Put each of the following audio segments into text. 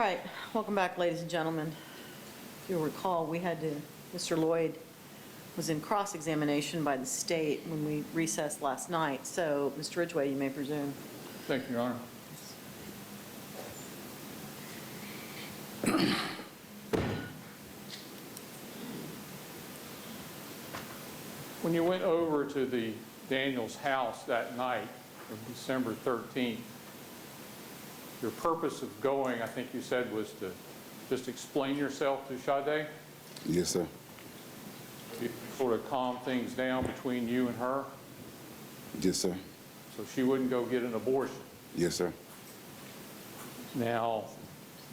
All right, welcome back, ladies and gentlemen. If you'll recall, Mr. Loyd was in cross-examination by the state when we recessed last night. So, Mr. Ridgway, you may presume. Thank you, Your Honor. When you went over to the Daniels house that night of December 13th, your purpose of going, I think you said, was to just explain yourself to Sade? Yes, sir. To sort of calm things down between you and her, Yes, sir. so she wouldn't go get an abortion. Yes, sir. Now,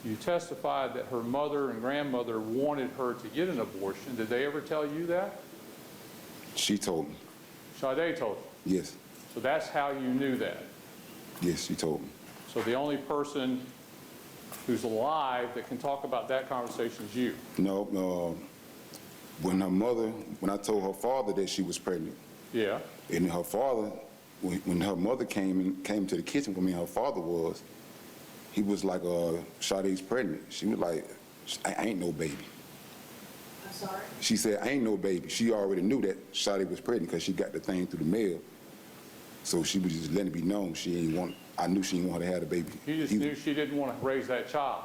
you testified that her mother and grandmother wanted her to get an abortion. Did they ever tell you that? She told me. Sade told you. Yes. So that's how you knew that. Yes, she told me. So the only person who's alive that can talk about that conversation is you. No, when I told her father that she was pregnant, Yeah. and her father, when her mother came to the kitchen with me, her father was, he was like, Sade's pregnant. She was like, I ain't no baby. I'm sorry? She said, I ain't no baby. She already knew that Sade was pregnant because she got the thing through the mail. So she was just letting it be known I knew she didn't want her to have the baby. You just knew she didn't want to raise that child.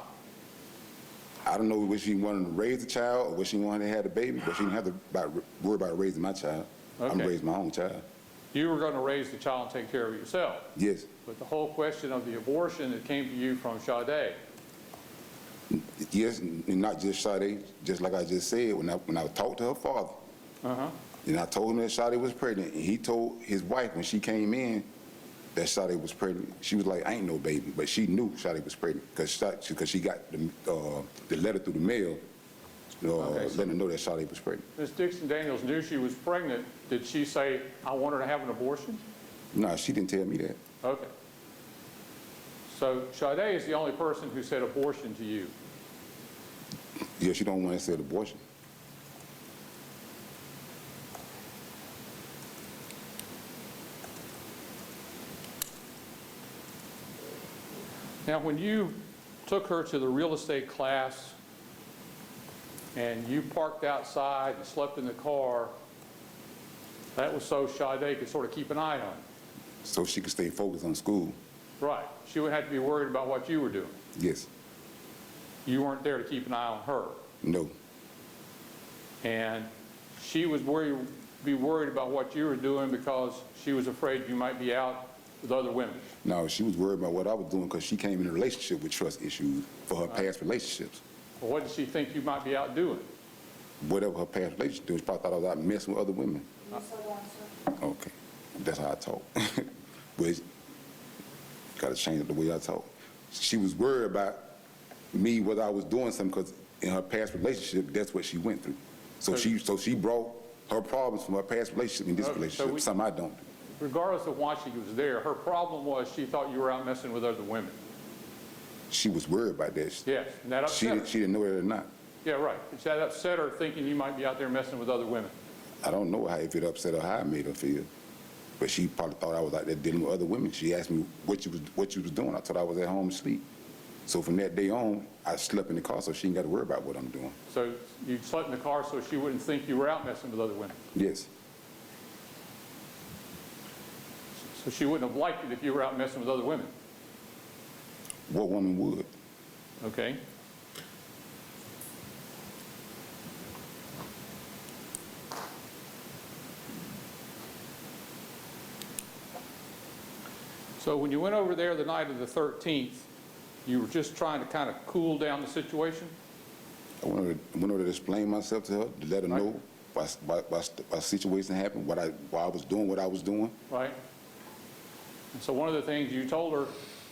I don't know whether she wanted to raise the child or whether she wanted to have the baby, but she didn't have to worry about raising my child. I'm Okay. raising my own child. You were going to raise the child and take care of it yourself. Yes. But the whole question of the abortion that came to you from Sade. Yes, and not just Sade, just like I just said, when I talked to her father, and I told him that Sade was pregnant, and he told his wife when she came in that Sade was pregnant, she was like, I ain't no baby, but she knew Sade was pregnant because she got the letter through the mail letting her know that Sade was pregnant. Ms. Dixon Daniels knew she was pregnant. Did she say, I want her to have an abortion? No, she didn't tell me that. Okay. So Sade is the only person who said abortion to you. Yeah, she don't want to say abortion. Now, when you took her to the real estate class and you parked outside and slept in the car, that was so Sade could sort of keep an eye on you. So she could stay focused on school. Right. She would have to be worried about what you were doing. Yes. You weren't there to keep an eye on her. No. And she was worried about what you were doing because she was afraid you might be out with other women. No, she was worried about what I was doing because she came in a relationship with trust issues for her past relationships. Well, what did she think you might be out doing? Whatever her past relationship was, she probably thought I was out messing with other women. Okay, that's how I talk. But got to change the way I talk. She was worried about me, whether I was doing something, because in her past relationship, that's what she went through. So she brought her problems from her past relationship in this relationship, something I don't do. Regardless of why she was there, her problem was she thought you were out messing with other women. She was worried about that. Yes, and that upset her. She didn't know it or not. Yeah, right. That upset her thinking you might be out there messing with other women. I don't know if it upset her, how it made her feel. But she probably thought I was out there dealing with other women. She asked me what you was doing. I told her I was at home asleep. So from that day on, I slept in the car so she didn't got to worry about what I'm doing. So you slept in the car so she wouldn't think you were out messing with other women? Yes. So she wouldn't have liked it if you were out messing with other women? What woman would? Okay. So when you went over there the night of the 13th, you were just trying to kind of cool down the situation? I went over to explain myself to her, to let her know why situation happened, why I was doing what I was doing. Right. And so one of the things you told her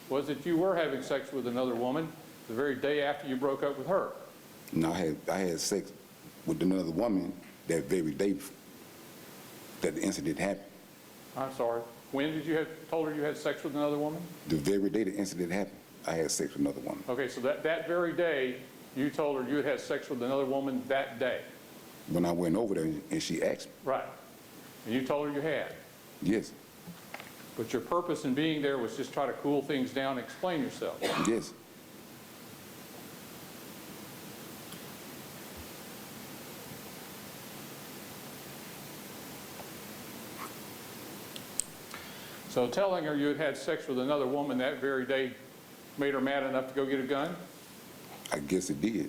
was that you were having sex with another woman the very day after you broke up with her. No, I had sex with another woman that very day that the incident happened. I'm sorry. When did you told her you had sex with another woman? The very day the incident happened, I had sex with another woman. Okay, so that very day, you told her you had sex with another woman that day? When I went over there and she asked me. Right. And you told her you had? Yes. But your purpose in being there was just try to cool things down and explain yourself? Yes. So telling her you had had sex with another woman that very day made her mad enough to go get a gun? I guess it did.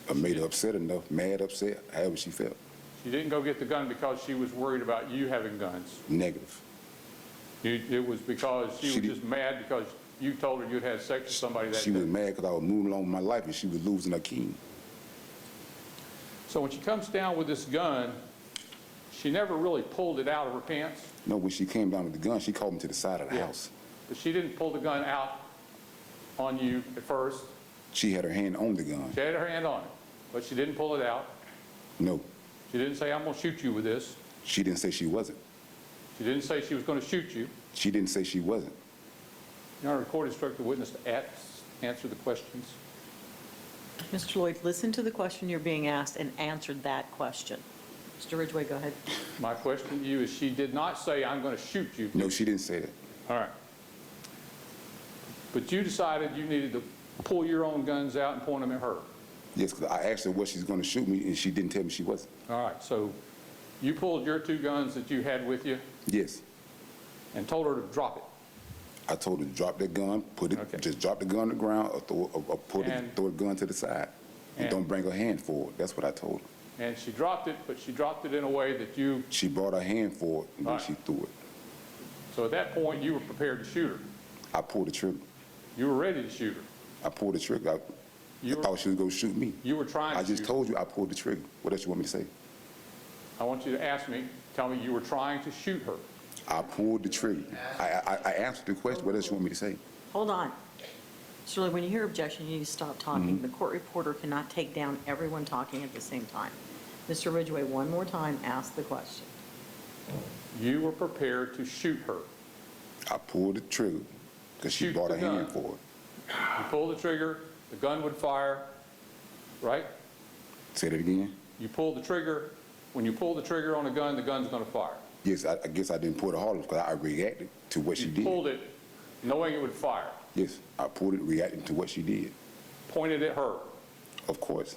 Or made her upset enough, mad, upset, however she felt. She didn't go get the gun because she was worried about you having guns. Negative. It was because she was just mad because you told her you'd had sex with somebody that She day. was mad because I was moving along with my life and she was losing her key. So when she comes down with this gun, she never really pulled it out of her pants, No, when she came down with the gun, she called me to the side of the house. but she didn't pull the gun out on you at first. She had her hand on the gun. She had her hand on it, but she didn't pull it out. No, She didn't say, I'm going to shoot you with this. she didn't say she wasn't. She didn't say she was going to shoot you. She didn't say she wasn't. Your Honor, the court instructed the witness to answer the questions. Mr. Loyd, listen to the question you're being asked and answer that question. Mr. Ridgway, go ahead. My question to you is, she did not say, I'm going to shoot you. No, she didn't say that. All right. But you decided you needed to pull your own guns out and point them at her. Yes, because I asked her what she's going to shoot me and she didn't tell me she wasn't. All right, so you pulled your two guns that you had with you Yes. and told her to drop it. I told her to drop that gun, Okay. just drop the gun on the ground or throw the gun to the side. And and- don't bring her hand forward. That's what I told her. And she dropped it, but she dropped it in a way that you, She brought her hand forward and then Right. she threw it. so at that point, you were prepared to shoot her. I pulled the trigger. You were ready to shoot her. I pulled the trigger. I You were- thought she was going to shoot me. You were trying to I just shoot. told you I pulled the trigger. What else you want me to say? I want you to tell me you were trying to shoot her. I pulled the trigger. I answered the question. What else you want me to say? Hold on. Mr. Loyd, when you hear objection, you need to stop talking. The court reporter cannot take down everyone talking at the same time. Mr. Ridgway, one more time, ask the question. You were prepared to shoot her. I pulled the trigger because she Shoot brought the her hand gun. forward. You pulled the trigger, the gun would fire, right? Say that again? You pulled the trigger. When you pull the trigger on a gun, the gun's going to fire. Yes, I guess I didn't pull it hard because I reacted to what she You did. pulled it knowing it would fire. Yes, I pulled it reacting to what she did. Pointed at her. Of course.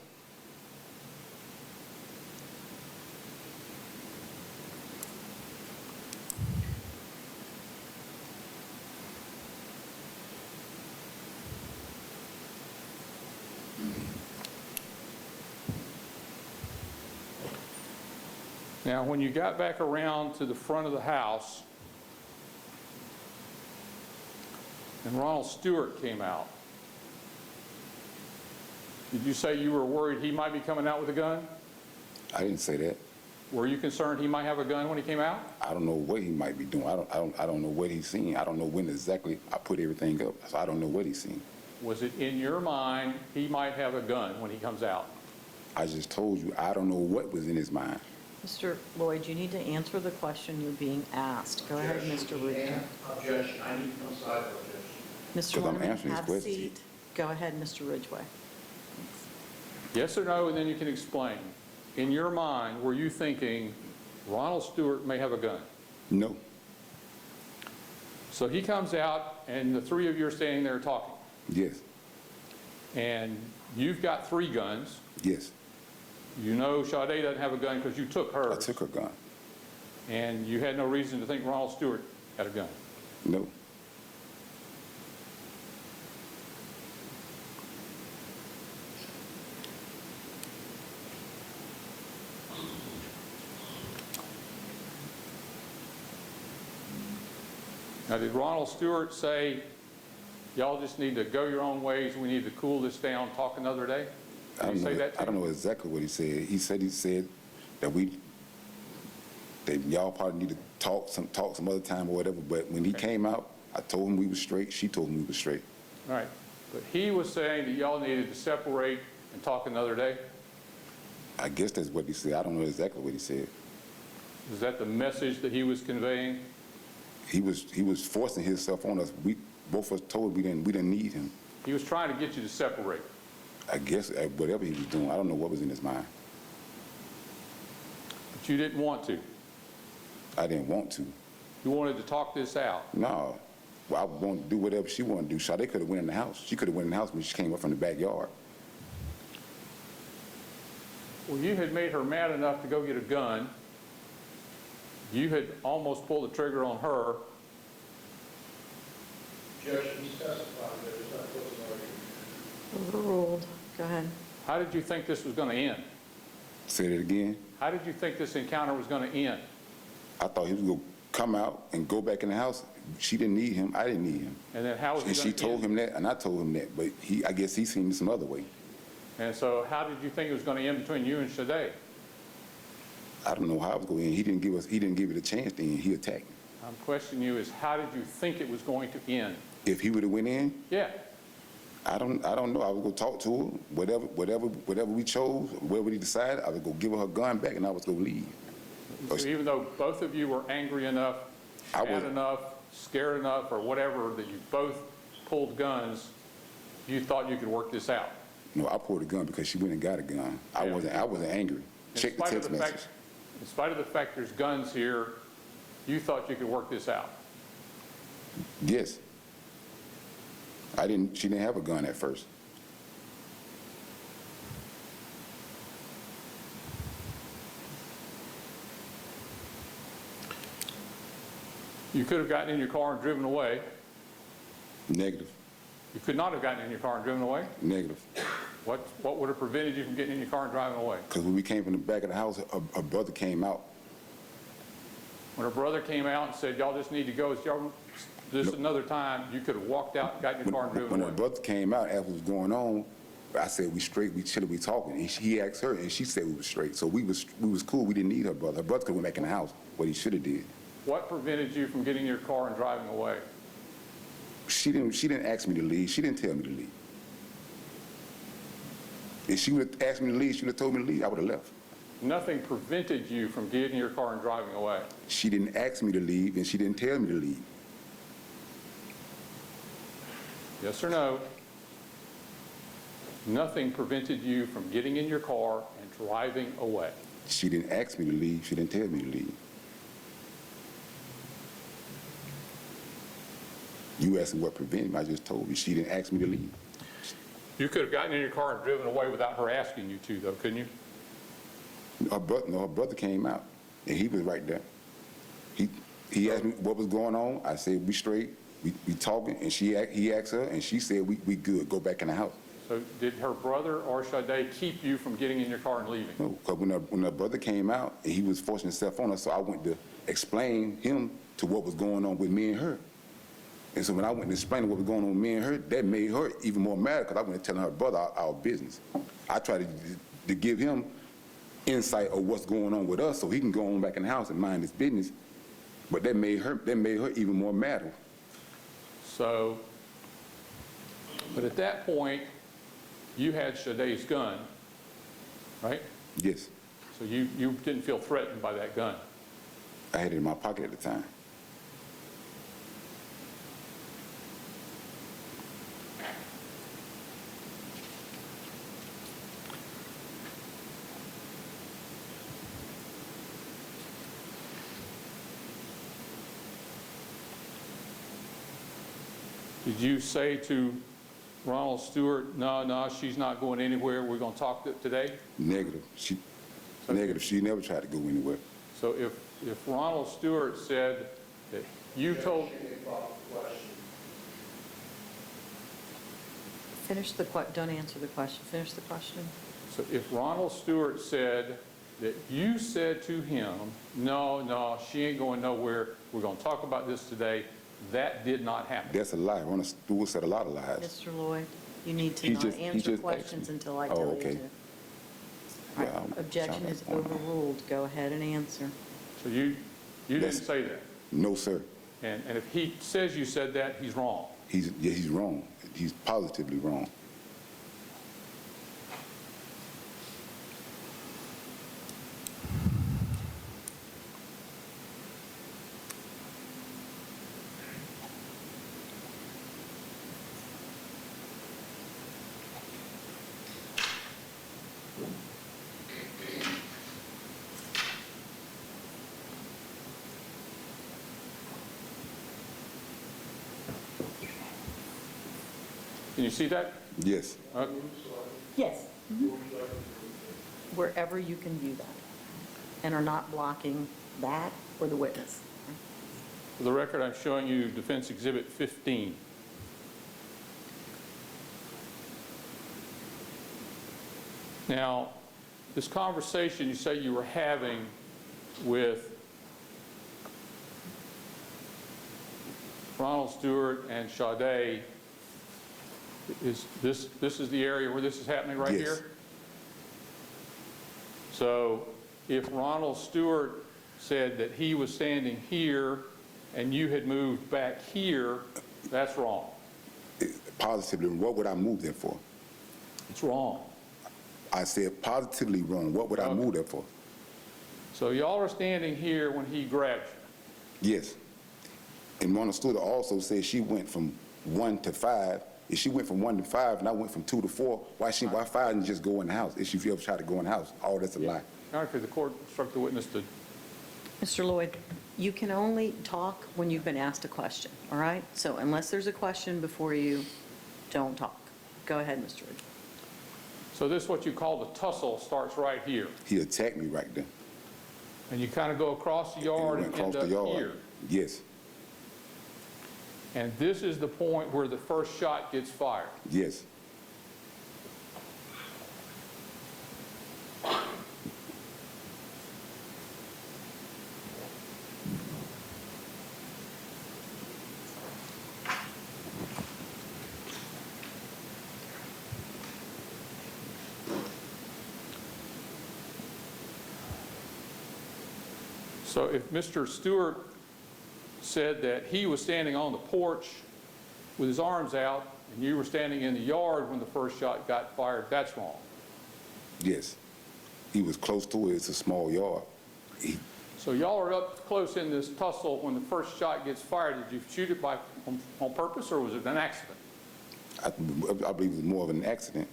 Now, when you got back around to the front of the house and Ronald Stewart came out, did you say you were worried he might be coming out with a gun? I didn't say that. Were you concerned he might have a gun when he came out? I don't know what he might be doing. I don't know what he's seen. I don't know when exactly I put everything up, so I don't know what he's seen. Was it in your mind he might have a gun when he comes out? I just told you I don't know what was in his mind. Mr. Loyd, you need to answer the question you're being asked. Go ahead, Mr. Ridgway. Objection, I need to come side for objection. Mr. 'Cause I'm Lerman, answering his have a question. seat. Go ahead, Mr. Ridgway. Yes or no, and then you can explain. In your mind, were you thinking Ronald Stewart may have a gun? No. So he comes out, and the three of you are standing there talking. Yes. And you've got three guns. Yes. You know Sade doesn't have a gun because you took I hers. took her gun. And you had no reason to think Ronald Stewart had a gun. No. Now, did Ronald Stewart say, y'all just need to go your own ways, we need to cool this down, talk another day? I Did he say that I to don't you? know exactly what he said. He said that y'all probably need to talk some other time or whatever. But when he came out, I told him we were straight. She told him we were straight. All right. But he was saying that y'all needed to separate and talk another day? I guess that's what he said. I don't know exactly what he said. Is that the message that he was conveying? He was forcing himself on us. We both of us told we didn't need him. He was trying to get you to separate. I guess whatever he was doing, I don't know what was in his mind. But you didn't want to. I didn't want to. You wanted to talk this out. No. Well, I wanted to do whatever she wanted to do. Sade could have went in the house. She could have went in the house when she came up from the backyard. Well, you had made her mad enough to go get a gun. You had almost pulled the trigger on her, Judge, he's testified that it's not closing argument. Overruled. Go ahead. How did you think this was going to end? Say that again. How did you think this encounter was going to end? I thought he was going to come out and go back in the house. She didn't need him. I didn't need him. And then how was And it she going to told end? him that, and I told him that. But I guess he seen it some other way. And so how did you think it was going to end between you and Sade? I don't know how it was going to end. He didn't give it a chance to end. He attacked me. I'm questioning you is how did you think it was going to end? If he would have went in, Yeah. I don't know. I would go talk to her. Whatever we chose, whatever we decided, I would go give her gun back, and I was going to leave. So even though both of you were angry enough, I mad wasn't. enough, scared enough, or whatever, that you both pulled guns, you thought you could work this out? No, I pulled a gun because she went and got a gun. I Yeah. wasn't angry. Check the text message. In spite of the fact there's guns here, you thought you could work this out? Yes. She didn't have a gun at first. You could have gotten in your car and driven away. Negative. You could not have gotten in your car and driven away. Negative. What would have prevented you from getting in your car and driving away? Because when we came from the back of the house, a brother came out. When her brother came out and said, y'all just need to go, this another time, you could have walked out, got in your car and driven When away. her brother came out, after what was going on, I said, we straight, we chilling, we talking. And he asked her, and she said we was straight. So we was cool. We didn't need her brother. Her brother could have went back in the house, what he should have did. What prevented you from getting in your car and driving away? She didn't ask me to leave. She didn't tell me to leave. If she would have asked me to leave, she would have told me to leave. I would have left. Nothing prevented you from getting in your car and driving away. She didn't ask me to leave, and she didn't tell me to leave. Yes or no? Nothing prevented you from getting in your car and driving away. She didn't ask me to leave. She didn't tell me to leave. You asked me what prevented me. I just told you. She didn't ask me to leave. You could have gotten in your car and driven away without her asking you to, though, couldn't you? Her brother came out, and he was right there. He asked me what was going on. I said, we straight. We talking, and he asked her, and she said, we good. Go back in the house. So did her brother or Sade keep you from getting in your car and leaving? No, because when her brother came out, and he was forcing himself on her, so I went to explain him to what was going on with me and her. And so when I went and explained what was going on with me and her, that made her even more mad because I went telling her brother our business. I tried to give him insight of what's going on with us so he can go on back in the house and mind his business. But that made her even more mad. So, but at that point, you had Sade's gun, right? Yes. So you didn't feel threatened by that gun. I had it in my pocket at the time. Did you say to Ronald Stewart, no, she's not going anywhere, we're going to talk today? Negative. Negative. She never tried to go anywhere. So if Ronald Stewart said that you told... Finish don't answer the question. Finish the question. So if Ronald Stewart said that you said to him, no, she ain't going nowhere, we're going to talk about this today, that did not happen. That's a lie. Ronald Stewart said a lot of lies. Mr. Lloyd, you need to He not just answer asked questions me. until I Oh, tell you okay. to. All right, Well, objection is overruled. Go ahead and answer. So you didn't Yes. say that. No, sir. And if he says you said that, he's wrong. He's wrong. He's positively wrong. Can you see that? Yes. Yes. Wherever you can view that and are not blocking that or the witness. For the record, I'm showing you Defense Exhibit 15. Now, this conversation you say you were having with Ronald Stewart and Sade, is this is the area where this is happening right Yes. here? So if Ronald Stewart said that he was standing here and you had moved back here, that's wrong. Positively, what would I move there for? It's wrong. I said positively wrong. What would I Okay. move there for? So y'all are standing here when he grabbed you. Yes. And Mona Stewart also said she went from 1 to 5. If she went from 1 to 5 and I went from 2 to 4, why 5 and just go in the house? If she ever tried to go in the house, all that's a lie. All right, the court instruct the witness to. Mr. Lloyd, you can only talk when you've been asked a question, all right? So unless there's a question before you, don't talk. Go ahead, Mr. Ridgway. So this, what you call the tussle, starts right here. He attacked me right there. And you kind of go across the yard He and went end across the up yard. here. Yes, And this is the point where the first shot gets fired. yes. So if Mr. Stewart said that he was standing on the porch with his arms out and you were standing in the yard when the first shot got fired, that's wrong. Yes. He was close to it. It's a small yard. So y'all are up close in this tussle when the first shot gets fired. Did you shoot it on purpose or was it an accident? I believe it was more of an accident.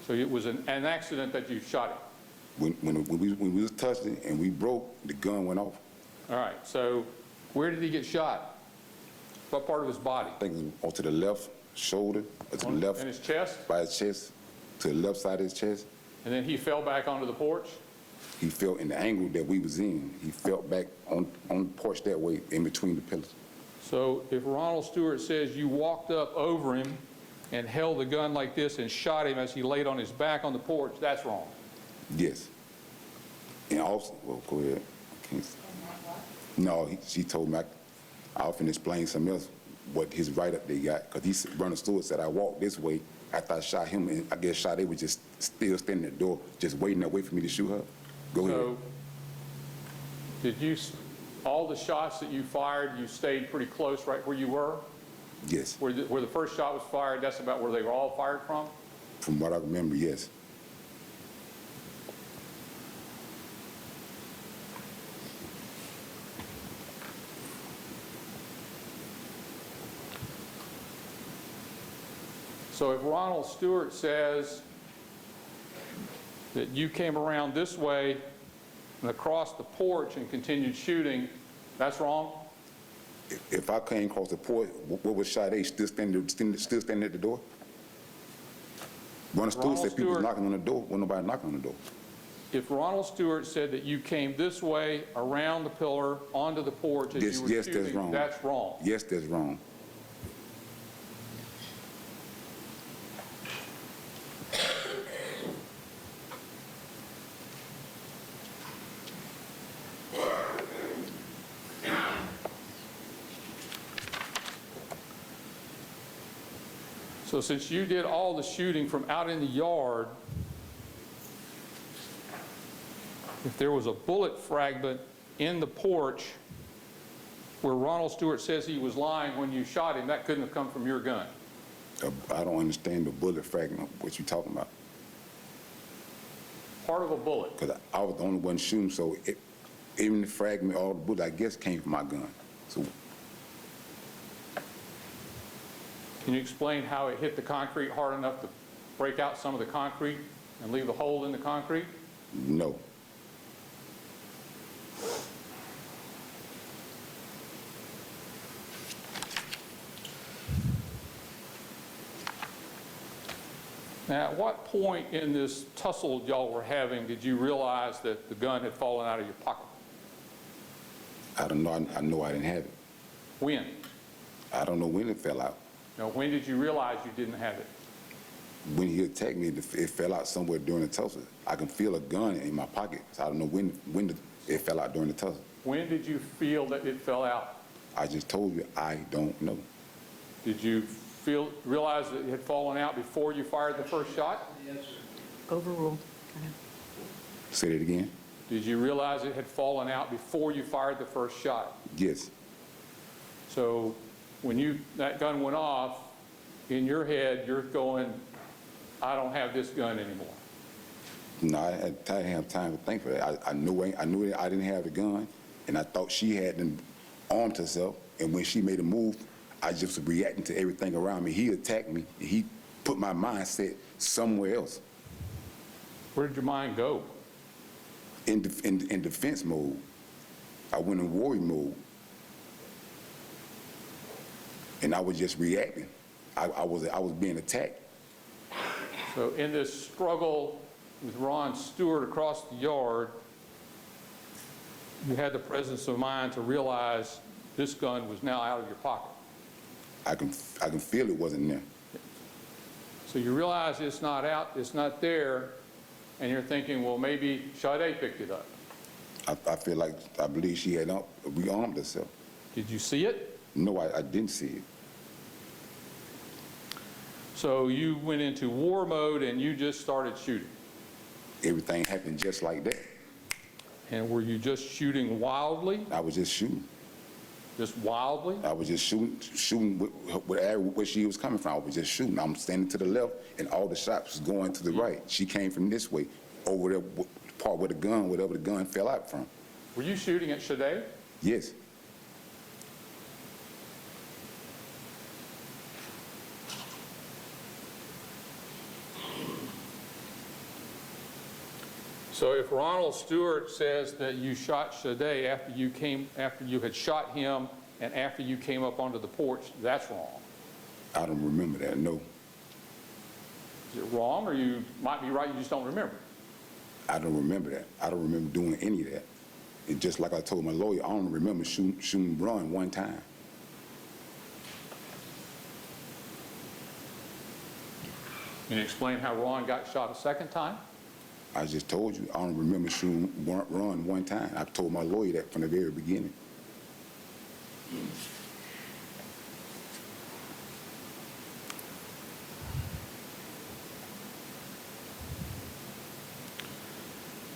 So it was an accident that you shot him. When we was touching and we broke, the gun went off. All right, so where did he get shot? What part of his body? I think it was onto the left shoulder, or to the left, In his chest? by his chest, to the left side of his chest. And then he fell back onto the porch? He fell in the angle that we was in. He fell back on the porch that way, in between the pillars. So if Ronald Stewart says you walked up over him and held the gun like this and shot him as he laid on his back on the porch, that's wrong. Yes. And also, well, go ahead. I can't. No, she told me I often explain something else, what his write-up they got, because Ronald Stewart said I walked this way after I shot him, and I guess Sade was just still standing at the door, just waiting that way for me to shoot her. Go ahead. So did you, all the shots that you fired, you stayed pretty close right where you were? Yes. Where the first shot was fired, that's about where they were all fired from? From what I remember, yes. So if Ronald Stewart says that you came around this way and across the porch and continued shooting, that's wrong? If I came across the porch, what was Sade still standing at the door? Ronald Stewart said people was knocking on the door. Wasn't nobody knocking on the door. If Ronald Stewart said that you came this way, around the pillar, onto the porch as you were Yes, that's shooting, wrong. that's wrong. Yes, that's wrong. So since you did all the shooting from out in the yard, if there was a bullet fragment in the porch where Ronald Stewart says he was lying when you shot him, that couldn't have come from your gun. I don't understand the bullet fragment, what you talking about. Part of a bullet. Because I was the only one shooting, so even the fragment, all the bullet, I guess, came from my gun. So Can you explain how it hit the concrete hard enough to break out some of the concrete and leave a hole in the concrete? no. Now, at what point in this tussle y'all were having did you realize that the gun had fallen out of your pocket? I don't know. I know I didn't have it. When? I don't know when it fell out. Now, when did you realize you didn't have it? when he attacked me, it fell out somewhere during the tussle. I can feel a gun in my pocket, so I don't know when it fell out during the tussle. When did you feel that it fell out? I just told you, I don't know. Did you realize that it had fallen out before you fired the first shot? Yes, sir. Overruled. Say that again? Did you realize it had fallen out before you fired the first shot? Yes. So when that gun went off, in your head, you're going, I don't have this gun anymore. No, I didn't have time to think for that. I knew I didn't have the gun, and I thought she had armed herself, and when she made a move, I just was reacting to everything around me. He attacked me, and he put my mindset somewhere else. Where did your mind go? In defense mode. I went in worry mode. And I was just reacting. I was being attacked. So in this struggle with Ron Stewart across the yard, you had the presence of mind to realize this gun was now out of your pocket. I can feel it wasn't there. So you realize it's not out, it's not there, and you're thinking, well, maybe Sade picked it up. I believe she had rearmed herself. Did you see it? No, I didn't see it. So you went into war mode and you just started shooting. Everything happened just like that. And were you just shooting wildly? I was just shooting. Just wildly? I was just shooting where she was coming from. I was just shooting. I'm standing to the left, and all the shots was going to the right. She came from this way, over the part where whatever the gun fell out from. Were you shooting at Sade? Yes. So if Ronald Stewart says that you shot Sade after you had shot him and after you came up onto the porch, that's wrong. I don't remember that, no. Is it wrong, or you might be right, you just don't remember? I don't remember that. I don't remember doing any of that. It's just like I told my lawyer, I don't remember shooting Ron one time. Can you explain how Ron got shot a second time? I just told you, I don't remember shooting Ron one time. I told my lawyer that from the very beginning.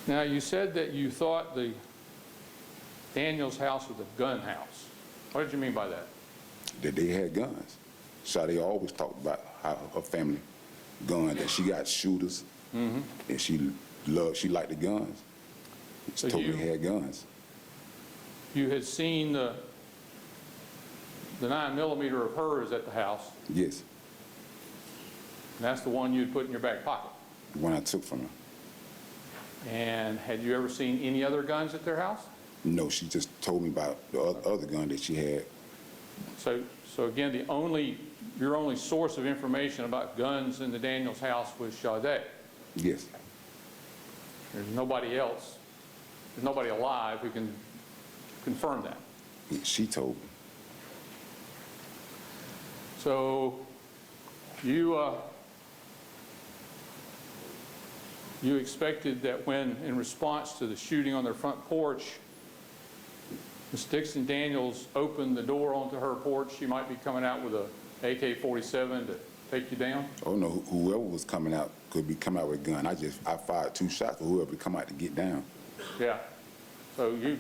Now, you said that you thought the Daniels house was a gun house. What did you mean by that? That they had guns. Sade always talked about how her family guns, that she got shooters, and she liked the guns. So She told me they had guns. You had seen the 9mm of hers at the house, Yes, and that's the one you'd put in your back pocket. the one I took from her. And had you ever seen any other guns at their house? No, she just told me about the other gun that she had. So again, your only source of information about guns in the Daniels house was Sade. Yes, There's nobody else, there's nobody alive who can confirm that. she told me. So you expected that when, in response to the shooting on their front porch, Ms. Dixon Daniels opened the door onto her porch, she might be coming out with a AK-47 to take you down? Oh no, whoever was coming out could be coming out with a gun. I fired 2 shots for whoever would come out to get down. Yeah. So you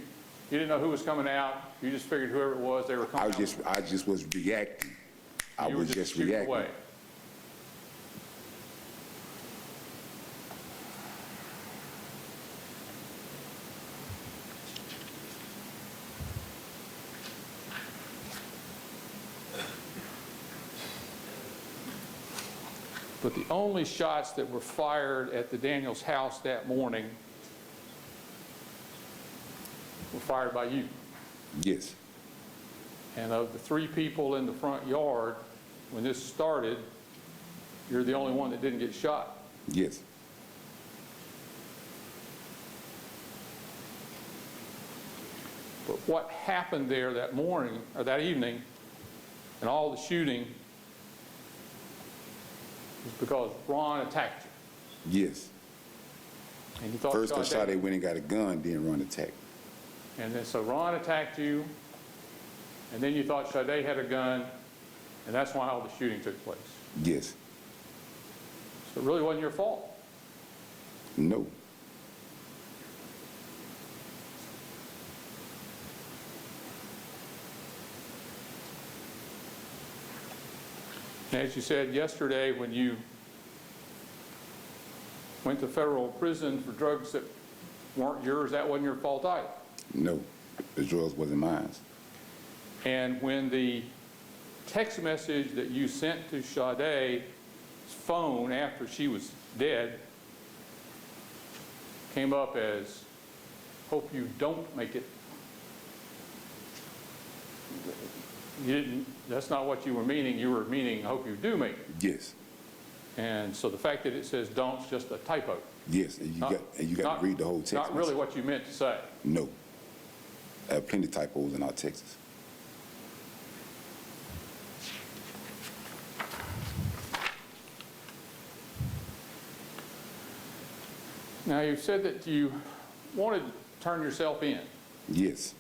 didn't know who was coming out, you just figured whoever it was, they were coming out. I just was reacting. I You were was just shooting reacting. away. But the only shots that were fired at the Daniels house that morning were fired by you. Yes, And of the 3 people in the front yard, when this started, you're the only one that didn't get shot. yes. But what happened there that morning, or that evening, and all the shooting, was Because Ron attacked you. Yes. And you thought First, Sade went and got a gun, then Ron attacked. And then, so Ron attacked you, and then you thought Sade had a gun, and that's why all the shooting took place. Yes. So it really wasn't your fault. No. And as you said yesterday, when you went to federal prison for drugs that weren't yours, that wasn't your fault either. No. The drugs wasn't mine. And when the text message that you sent to Sade's phone after she was dead came up as, hope you don't make it, you didn't, that's not what you were meaning. You were meaning, hope you do make it. Yes. And so the fact that it says don't is just a typo. Yes. And you got to read the whole text. Not really what you meant to say. No. I have plenty of typos in our texts. Now, you said that you wanted to turn yourself in. Yes.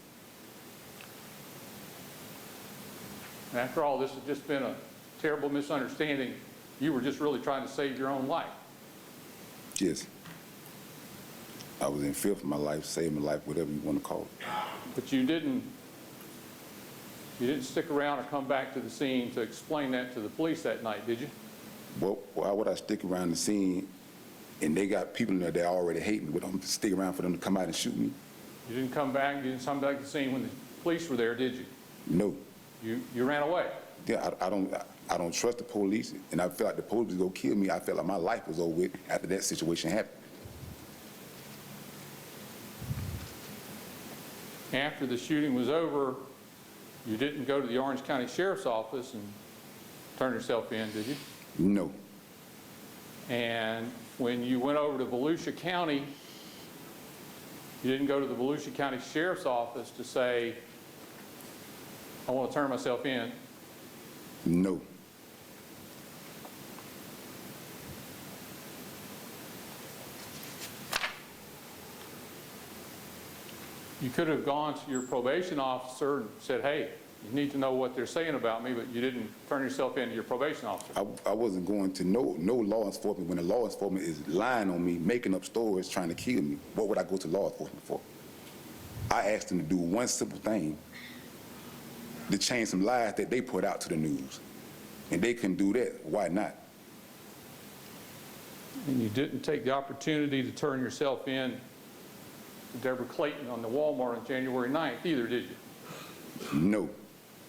And after all, this has just been a terrible misunderstanding. You were just really trying to save your own life. Yes. I was in fear for my life, saving my life, whatever you want to call it. But you didn't stick around or come back to the scene to explain that to the police that night, did you? Well, why would I stick around the scene and they got people in there that already hate me? Would I stick around for them to come out and shoot me? You didn't come back to the scene when the police were there, did you? No. You ran away. Yeah, I don't trust the police, and I felt like the police was gonna kill me. I felt like my life was over with after that situation happened. After the shooting was over, you didn't go to the Orange County Sheriff's Office and turn yourself in, did you? No. And when you went over to Volusia County, you didn't go to the Volusia County Sheriff's Office to say, I want to turn myself in. No. You could have gone to your probation officer and said, hey, you need to know what they're saying about me, but you didn't turn yourself in to your probation officer. I wasn't going to no law enforcement when the law enforcement is lying on me, making up stories, trying to kill me. What would I go to law enforcement for? I asked them to do one simple thing, to change some lies that they put out to the news. And they couldn't do that. Why not? And you didn't take the opportunity to turn yourself in to Deborah Clayton on the Walmart on January 9th either, did you? No.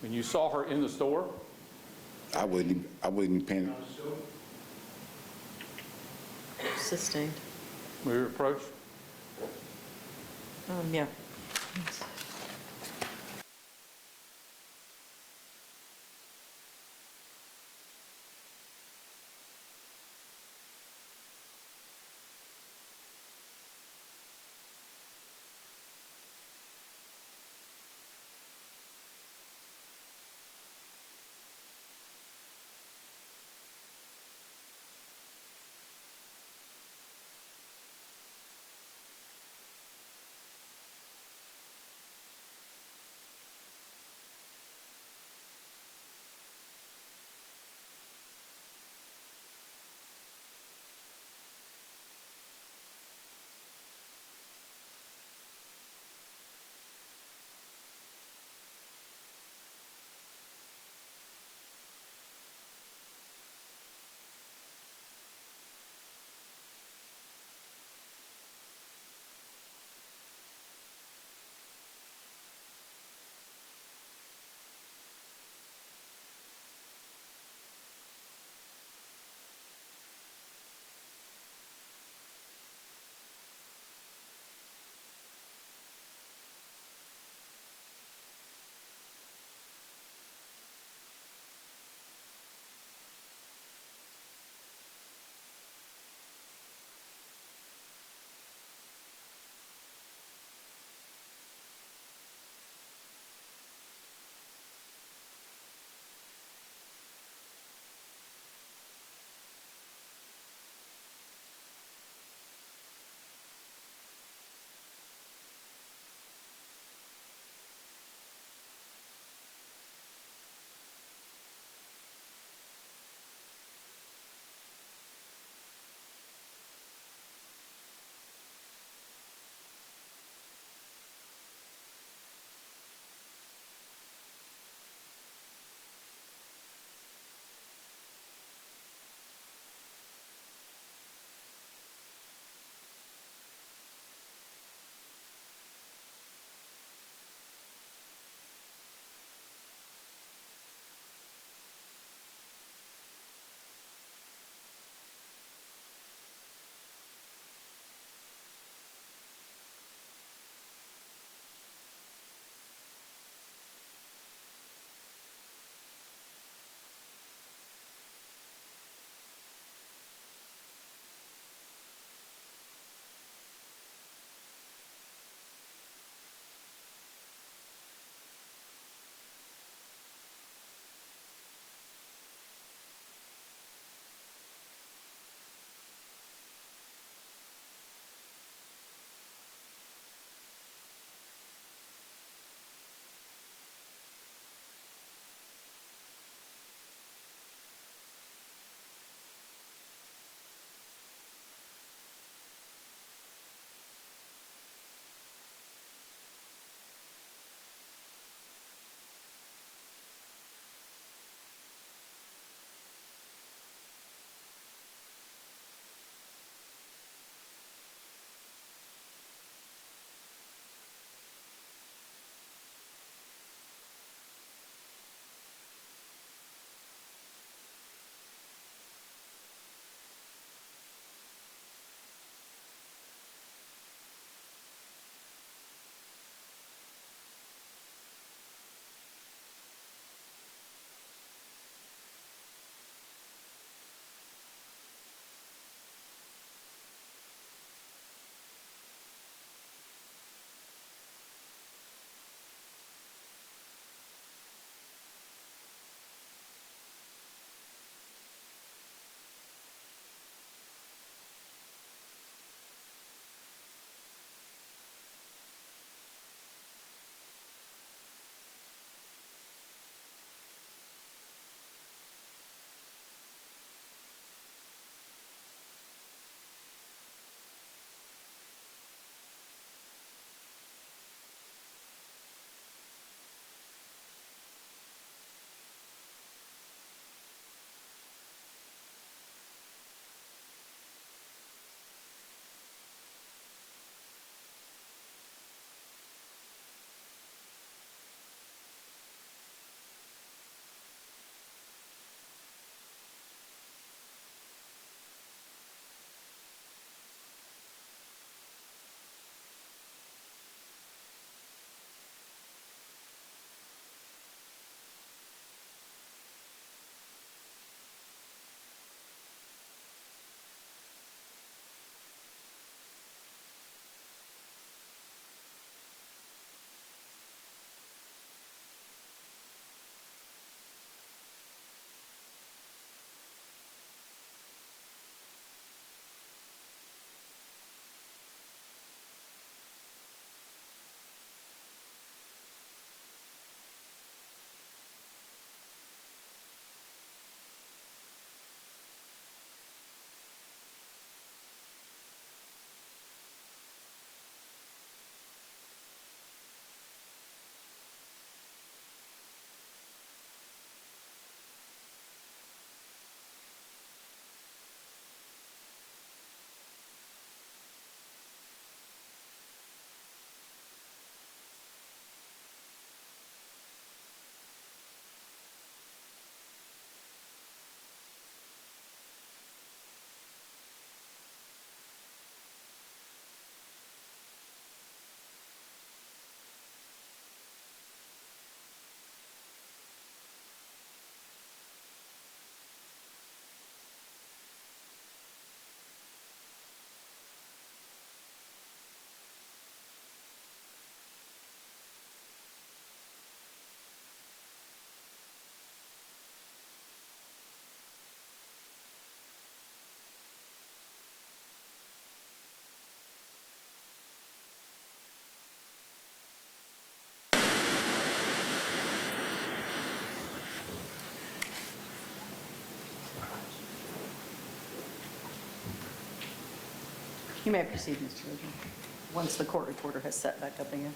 When you saw her in the store? I wasn't even paying. Sustained. We were approached? Yeah. You may proceed, Mr. Ridgway, once the court reporter has set back up again.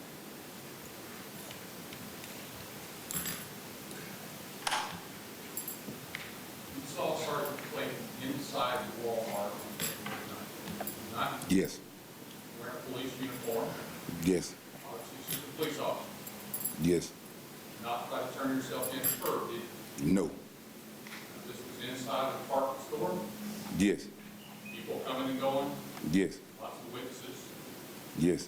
You saw Sergeant Clayton inside the Walmart on February 9th. Not Yes, wearing a police uniform. yes, Obviously, she's a police officer. yes, Not try to turn yourself in for her, did you? no, This was inside the department store. yes, People coming and going. yes, Lots of witnesses. yes,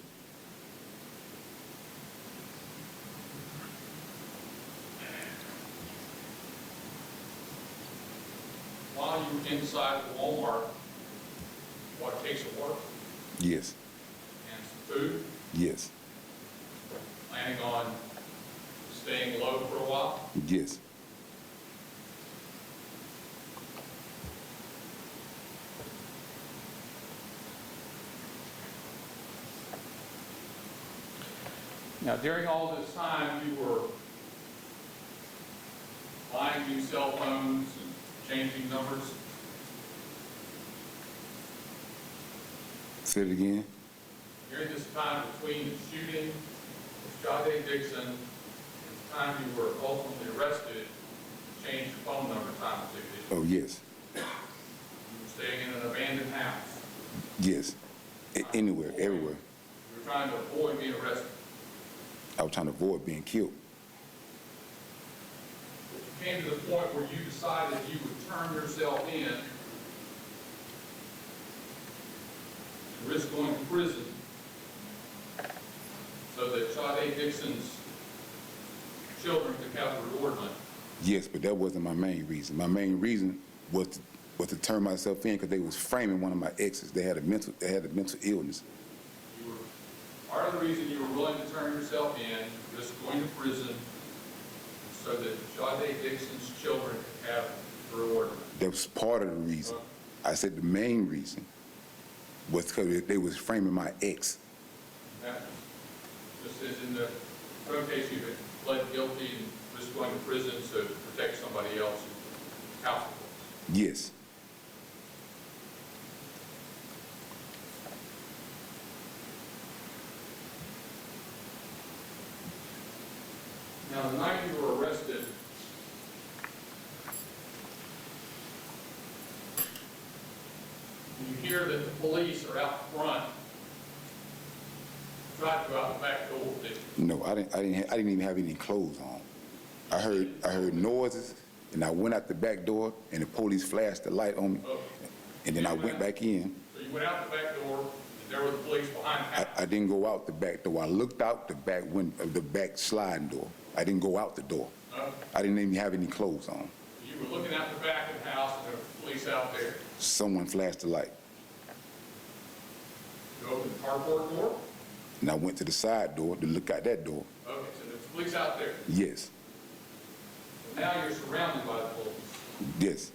While you were inside the Walmart, what, a case of work yes, and some food, yes, planning on staying low for a while? yes, Now, during all this time, you were buying new cell phones and changing numbers. say it again, During this time between the shooting of Sade Dixon and the time you were ultimately arrested, you changed your phone number time or two, did you? oh, yes, You were staying in an abandoned house. yes, anywhere, everywhere. You were trying to avoid being arrested. I was trying to avoid being killed. But you came to the point where you decided you would turn yourself in and risk going to prison so that Sade Dixon's children could have the reward money. Yes, but that wasn't my main reason. My main reason was to turn myself in because they was framing one of my exes. They had a mental illness. You were, part of the reason you were willing to turn yourself in, risk going to prison, so that Sade Dixon's children could have the reward money. That was part of the reason. I said the main reason was because they was framing my ex. That, just as in the drug case, you had pled guilty and risk going to prison to protect somebody else's house. Yes, Now, the night you were arrested, you hear that the police are out front, tried to go out the back door, did you? no, I didn't even have any clothes on. I heard noises, and I went out the back door, and the police flashed the light on me, and then I went back in. So you went out the back door, and there were the police behind the house. I didn't go out the back door. I looked out the back window, the back sliding door. I didn't go out the door. I didn't even have any clothes on. You were looking out the back of the house, and there were police out there. Someone flashed the light, You opened the carport door. and I went to the side door to look out that door. Okay, so there's police out there. Yes, So now you're surrounded by the police. yes.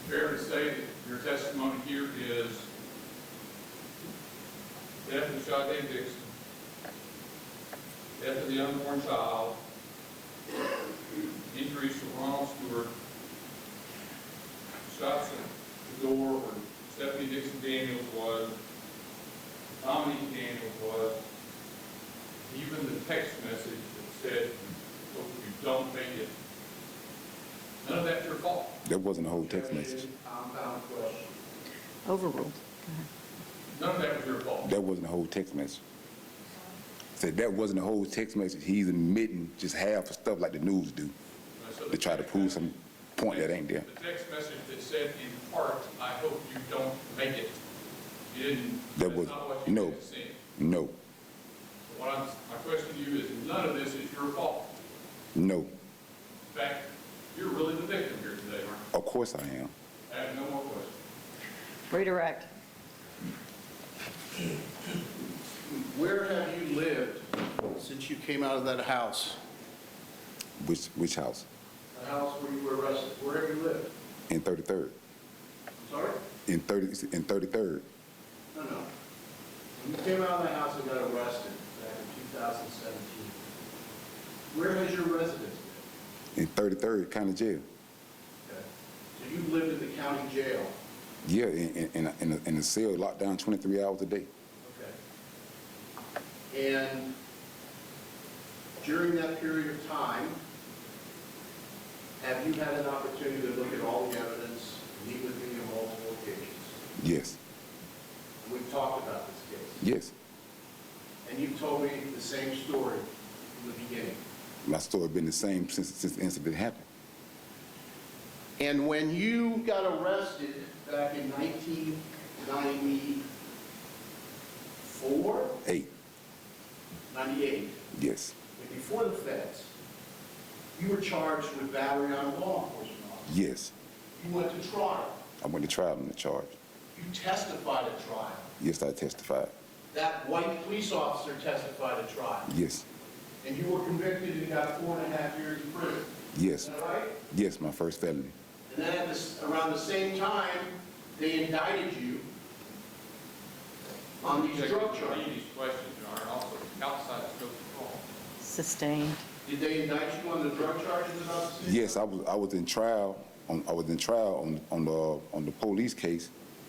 Fair to say that your testimony here is death of Sade Dixon, death of the unborn child, injuries to Ronald Stewart, shots at the door where Stephanie Dixon Daniels was, Dominique Daniels was, even the text message that said, "Hope you don't make it." None of that's your fault. That wasn't a whole text message. Compound question. Overruled. None of that was your fault. That wasn't a whole text message. Said that wasn't a whole text message. He's admitting just half of stuff like the news do So to try to prove some point that ain't there. The text message that said in part, "I hope you don't make it." You didn't, That that's was, not what you no, meant to say. no, So my question to you is, none of this is your fault. no. In fact, you're really the victim here today, aren't Of course I am. I have no more questions. Redirect. Where have you lived since you came out of that house? Which house? The house where you were arrested. Where have you lived? In 33rd. Sorry? In 33rd. No. When you came out of the house and got arrested back in 2017, where has your residence been? In 33rd County Jail. Okay. So you lived in the county jail. Yeah, in a cell locked down 23 hours a day. Okay. And during that period of time, have you had an opportunity to look at all the evidence, meet with me on multiple occasions? Yes. And we've talked about this case. Yes. And you've told me the same story from the beginning. My story been the same since the incident happened. And when you got arrested back in 1994, 8. 98, Yes. and before the feds, you were charged with battery on a law enforcement officer. Yes. You went to trial. I went to trial on the charge. You testified at trial. Yes, I testified. That white police officer testified at trial. Yes. And you were convicted and got 4.5 years in prison. Yes. Is that right? Yes, my first felony. And then at around the same time, they indicted you on these drug charges. These questions are also outside the scope of law. Sustained. Did they indict you on the drug charges about the same? Yes, I was in trial on the police case,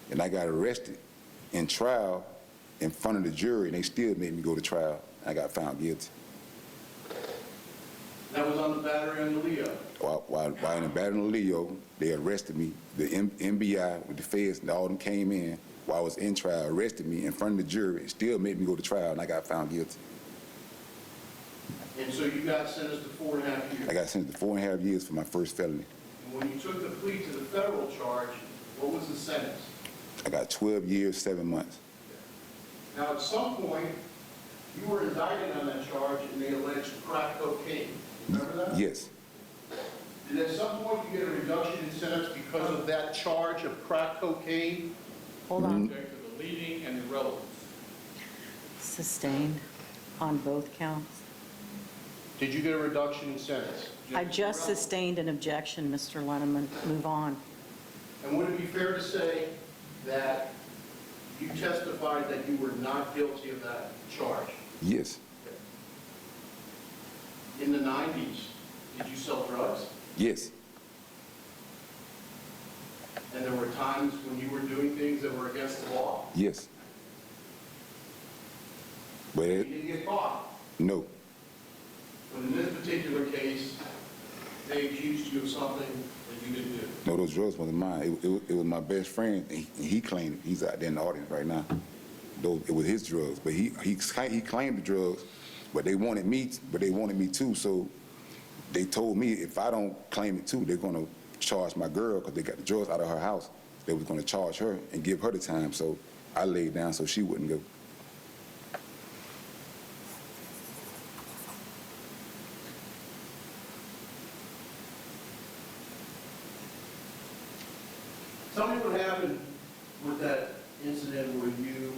and I got arrested in trial in front of the jury, and they still made me go to trial. I got found guilty. That was on the battery on the Leo. While in the battle of Leo, they arrested me. The MBI with the feds and all of them came in while I was in trial, arrested me in front of the jury, and still made me go to trial, and I got found guilty. And so you got sentenced to 4.5 years. I got sentenced to 4.5 years for my first felony. And when you took the plea to the federal charge, what was the sentence? I got 12 years, 7 months. Now, at some point, you were indicted on that charge and they alleged crack cocaine. Remember that? Yes. Did at some point you get a reduction in sentence because of that charge of crack cocaine? Hold on. Subject to the leading and the relevance. Sustained on both counts. Did you get a reduction in sentence? I just sustained an objection, Mr. Lenneman. Move on. And would it be fair to say that you testified that you were not guilty of that charge? Yes. In the 90s, did you sell drugs? Yes. And there were times when you were doing things that were against the law? Yes. But You didn't get caught. no. But in this particular case, they accused you of something that you didn't do. No, those drugs wasn't mine. It was my best friend, and he claimed it. He's out there in the audience right now. Though it was his drugs, but he claimed the drugs, but they wanted me too. So they told me if I don't claim it too, they're going to charge my girl because they got the drugs out of her house. They was going to charge her and give her the time. So I laid down so she wouldn't go. Tell me what happened with that incident where you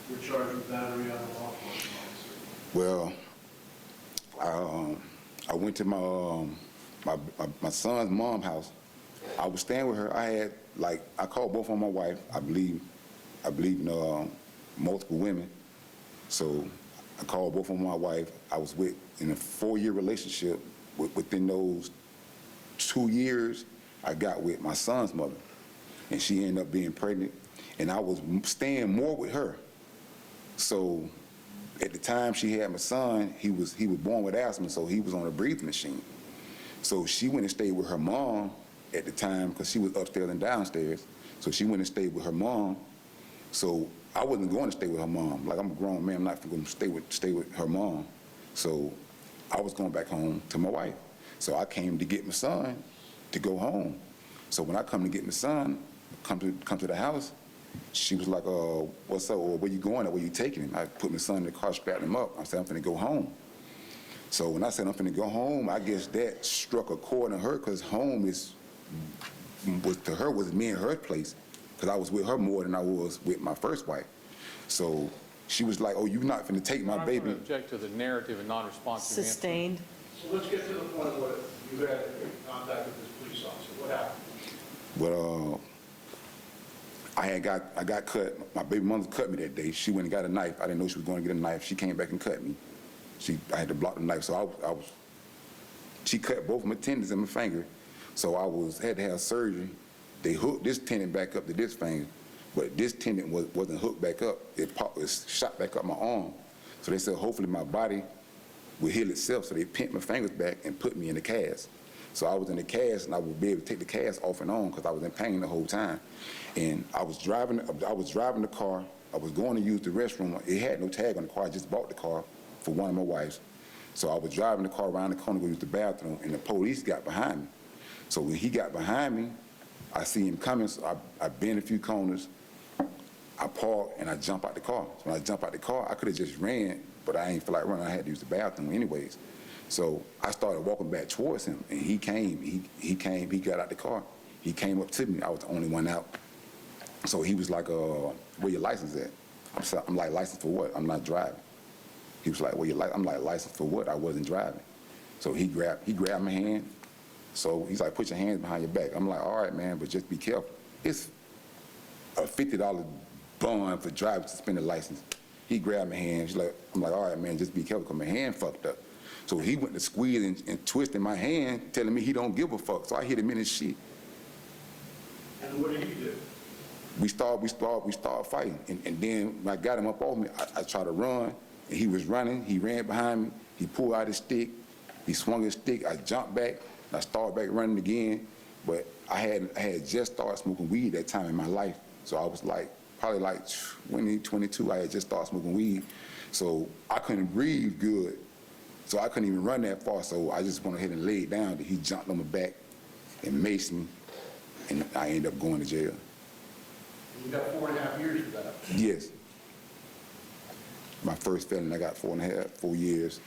were charged with battery on a law enforcement officer. Well, I went to my son's mom's house. I was staying with her. I called both of my wife. I believe in multiple women. So I called both of my wife. I was in a 4-year relationship. Within those 2 years, I got with my son's mother, and she ended up being pregnant. And I was staying more with her. So at the time she had my son, he was born with asthma, so he was on a breathing machine. So she went and stayed with her mom at the time because she was upstairs and downstairs. So she went and stayed with her mom. So I wasn't going to stay with her mom. Like, I'm a grown man, I'm not going to stay with her mom. So I was going back home to my wife. So I came to get my son to go home. So when I come to get my son, come to the house, she was like, what's up? Or where you going? Or where you taking him? I put my son in the car, strapped him up. I said, I'm finna go home. So when I said I'm finna go home, I guess that struck a chord in her because home is was to her was me and her place, because I was with her more than I was with my first wife. So she was like, "Oh, you're not finna take my I'm baby." going to object to the narrative and non-responsive answer. Sustained. So let's get to the point of what you had contact with this police officer. What happened? Well, I got cut. My baby mother cut me that day. She went and got a knife. I didn't know she was going to get a knife. She came back and cut me. I had to block the knife. So she cut both my tendons in my finger. So had to have surgery. They hooked this tendon back up to this finger, but this tendon wasn't hooked back up. It shot back up my arm. So they said hopefully my body will heal itself. So they pinned my fingers back and put me in the cast. So I was in the cast, and I would be able to take the cast off and on because I was in pain the whole time. And I was driving the car. I was going to use the restroom. It had no tag on the car. I just bought the car for one of my wives. So I was driving the car around the corner to go use the bathroom, and the police got behind me. So when he got behind me, I see him coming, so I bend a few corners, I park, and I jump out the car. So when I jump out the car, I could have just ran, but I ain't feel like running. I had to use the bathroom anyways. So I started walking back towards him, and he got out the car. He came up to me. I was the only one out. So he was like, where your license at? I'm like, license for what? I'm not driving. He was like, I'm like, license for what? I wasn't driving. So he grabbed my hand. So he's like, put your hands behind your back. I'm like, all right, man, but just be careful. It's a $50 bond for driving suspended license. He grabbed my hand. I'm like, all right, man, just be careful because my hand fucked up. So he went to squeeze and twisting my hand, telling me he don't give a fuck. So I hit him in his shit. And what did he do? We started fighting. And then when I got him up off me, I tried to run, and he was running. He ran behind me. He pulled out his stick. He swung his stick. I jumped back. I started back running again. But I had just started smoking weed that time in my life. So I was probably 20, 22. I had just started smoking weed. So I couldn't breathe good. So I couldn't even run that far. So I just went ahead and laid down. He jumped on my back and maced me. And I ended up going to jail. You got 4.5 years for that. Yes. My first felony, I got 4 years.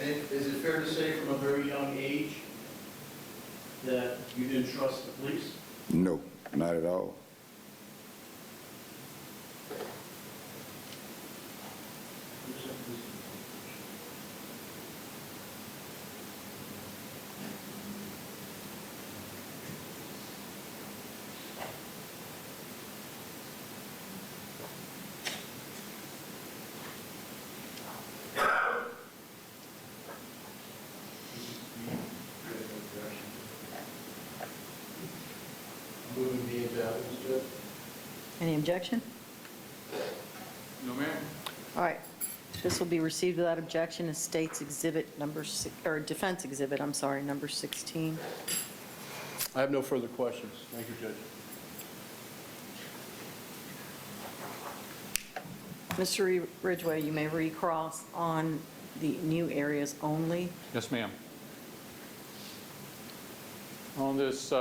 And is it fair to say from a very young age that you didn't trust the police? No, not at all. Moving the evidence, Judge. Any objection? No, ma'am. All right. This will be received without objection as State's Exhibit number 6, or Defense Exhibit, I'm sorry, number 16. I have no further questions. Thank you, Judge. Mr. Ridgway, you may recross on the new areas only. Yes, ma'am. On this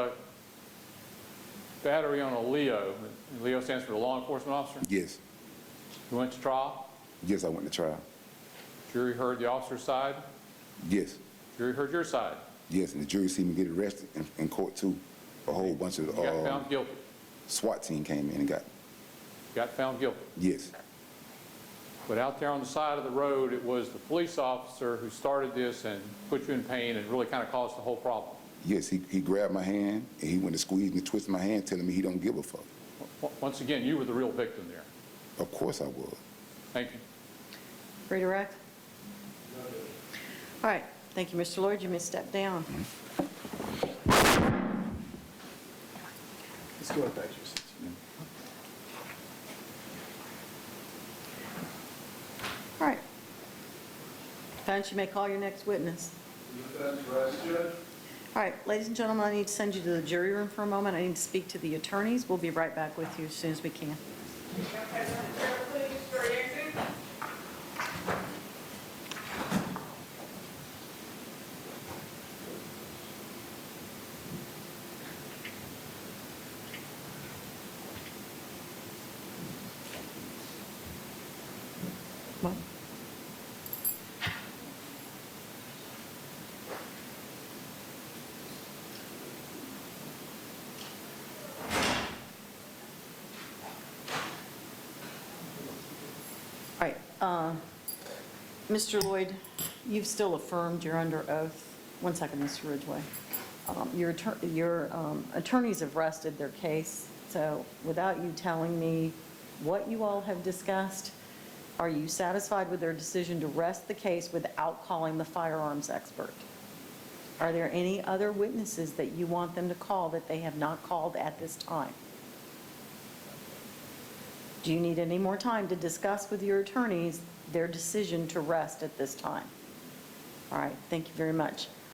battery on a Leo, and Leo stands for the law enforcement officer, Yes. you went to trial, Yes, I went to trial. jury heard the officer's side, Yes. jury heard your side. Yes, and the jury seen me get arrested in court too. A whole bunch of You got found guilty. SWAT team came in and got, Got found guilty. yes. But out there on the side of the road, it was the police officer who started this and put you in pain and really kind of caused the whole problem. Yes, he grabbed my hand, and he went to squeeze me, twisted my hand, telling me he don't give a fuck. Once again, you were the real victim there. Of course I was. Thank you. Redirect? All right. Thank you, Mr. Loyd. You may step down. Let's go back to your seats. All right. Defense, you may call your next witness. Defense, rest, Judge. All right, ladies and gentlemen, I need to send you to the jury room for a moment. I need to speak to the attorneys. We'll be right back with you as soon as we can. What? Mr. Loyd, you've still affirmed you're under oath. One second, Mr. Ridgway. Your attorneys have rested their case, so without you telling me what you all have discussed, are you satisfied with their decision to rest the case without calling the firearms expert? Are there any other witnesses that you want them to call that they have not called at this time? Do you need any more time to discuss with your attorneys their decision to rest at this time? All right, thank you very much.